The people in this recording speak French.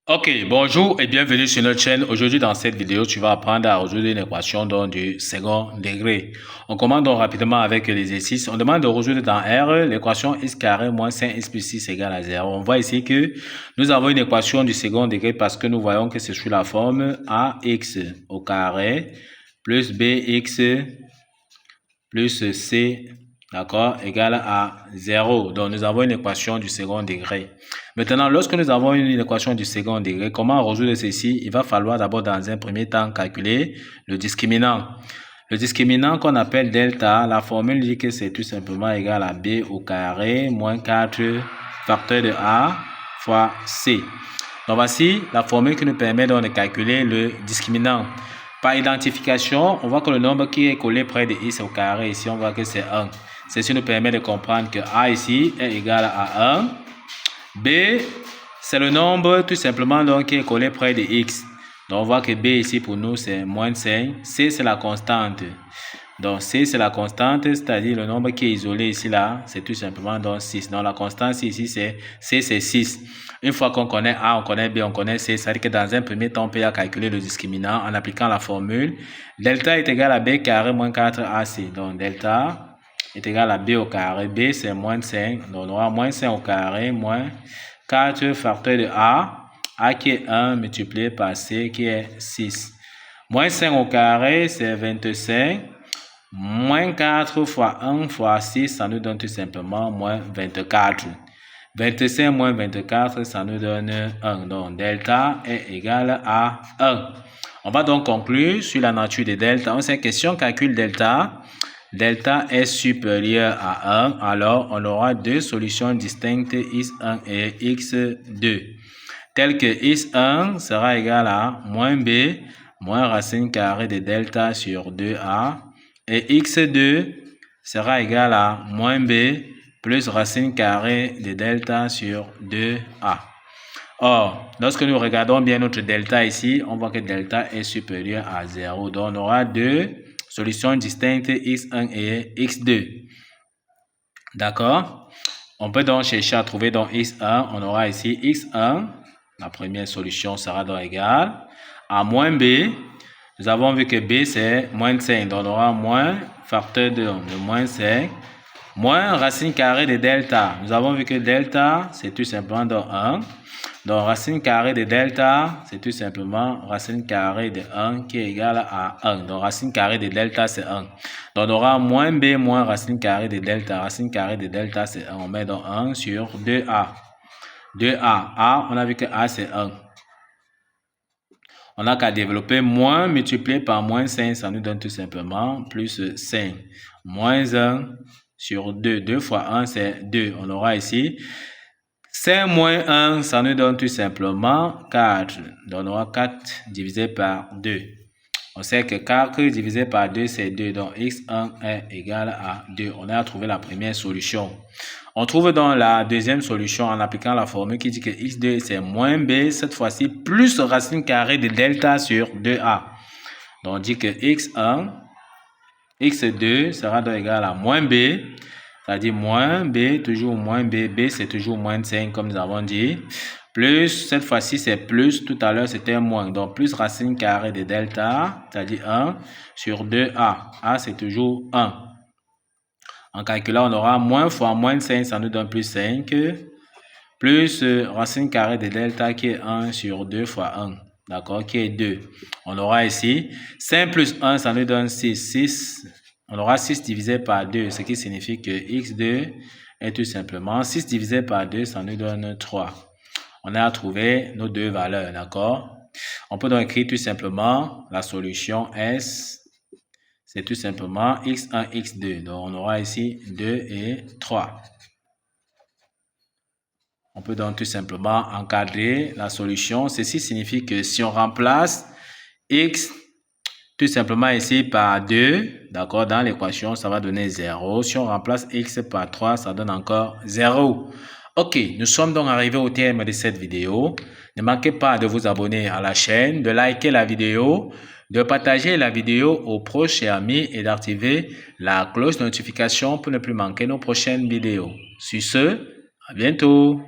Ok, bonjour et bienvenue sur notre chaîne. Aujourd'hui, dans cette vidéo, tu vas apprendre à résoudre une équation du second degré. On commence donc rapidement avec l'exercice. On demande de résoudre dans R l'équation x carré moins 5x plus 6 égale à 0. On voit ici que nous avons une équation du second degré parce que nous voyons que c'est sous la forme ax au carré plus bx plus c, d'accord, égale à 0. Donc, nous avons une équation du second degré. Maintenant, lorsque nous avons une équation du second degré, comment résoudre ceci? Il va falloir d'abord, dans un premier temps, calculer le discriminant. Le discriminant qu'on appelle delta, la formule dit que c'est tout simplement égal à b au carré moins 4 facteur de a fois c. Donc, voici la formule qui nous permet donc de calculer le discriminant. Par identification, on voit que le nombre qui est collé près de x au carré, ici, on voit que c'est 1. Ceci nous permet de comprendre que a ici est égal à 1. B, c'est le nombre tout simplement donc, qui est collé près de x. Donc, on voit que b ici pour nous, c'est moins 5. C, c'est la constante. Donc, C, c'est la constante, c'est-à-dire le nombre qui est isolé ici, là, c'est tout simplement donc 6. Donc, la constante ici, c'est C, c'est 6. Une fois qu'on connaît A, on connaît B, on connaît C, ça veut dire que dans un premier temps, on peut calculer le discriminant en appliquant la formule. Delta est égal à B carré moins 4AC. Donc, delta est égal à B au carré. B, c'est moins 5. Donc, on aura moins 5 au carré moins 4 facteur de A. A qui est 1 multiplié par C qui est 6. Moins 5 au carré, c'est 25. Moins 4 fois 1 fois 6, ça nous donne tout simplement moins 24. 25 moins 24, ça nous donne 1. Donc, delta est égal à 1. On va donc conclure sur la nature de delta. On sait question calcul delta. Delta est supérieur à 1. Alors, on aura deux solutions distinctes, x1 et x2. Telles que x1 sera égal à moins b moins racine carrée de delta sur 2a. Et x2 sera égal à moins b plus racine carrée de delta sur 2a. Or, lorsque nous regardons bien notre delta ici, on voit que delta est supérieur à 0. Donc, on aura deux solutions distinctes, x1 et x2. D'accord? On peut donc chercher à trouver donc x1. On aura ici x1. La première solution sera donc égale à moins b. Nous avons vu que b c'est moins 5. Donc on aura moins facteur de moins 5. Moins racine carrée de delta. Nous avons vu que delta c'est tout simplement donc 1. Donc racine carrée de delta c'est tout simplement racine carrée de 1 qui est égale à 1. Donc racine carrée de delta c'est 1. Donc on aura moins b moins racine carrée de delta. Racine carrée de delta c'est 1. On met donc 1 sur 2a. 2a. A, on a vu que a c'est 1. On n'a qu'à développer moins multiplié par moins 5, ça nous donne tout simplement plus 5. Moins 1 sur 2. 2 fois 1, c'est 2. On aura ici 5 moins 1, ça nous donne tout simplement 4. Donc on aura 4 divisé par 2. On sait que 4 divisé par 2, c'est 2. Donc, x1 est égal à 2. On a trouvé la première solution. On trouve donc la deuxième solution en appliquant la formule qui dit que x2, c'est moins b, cette fois-ci, plus racine carrée de delta sur 2a. Donc, on dit que x1, x2 sera donc égal à moins b, c'est-à-dire moins b, toujours moins b. B, c'est toujours moins 5, comme nous avons dit. Plus, cette fois-ci, c'est plus. Tout à l'heure, c'était moins. Donc, plus racine carrée de delta, c'est-à-dire 1 sur 2a. A, c'est toujours 1. En calculant, on aura moins fois moins 5, ça nous donne plus 5. Plus racine carrée de delta qui est 1 sur 2 fois 1. D'accord, qui est 2. On aura ici 5 plus 1, ça nous donne 6. 6. On aura 6 divisé par 2, ce qui signifie que x2 est tout simplement 6 divisé par 2, ça nous donne 3. On a trouvé nos deux valeurs, d'accord? On peut donc écrire tout simplement la solution S, c'est tout simplement x1, x2. Donc, on aura ici 2 et 3. On peut donc tout simplement encadrer la solution. Ceci signifie que si on remplace x tout simplement ici par 2, d'accord, dans l'équation, ça va donner 0. Si on remplace x par 3, ça donne encore 0. Ok, nous sommes donc arrivés au terme de cette vidéo. Ne manquez pas de vous abonner à la chaîne, de liker la vidéo, de partager la vidéo aux proches et amis et d'activer la cloche de notification pour ne plus manquer nos prochaines vidéos. Sur ce, à bientôt.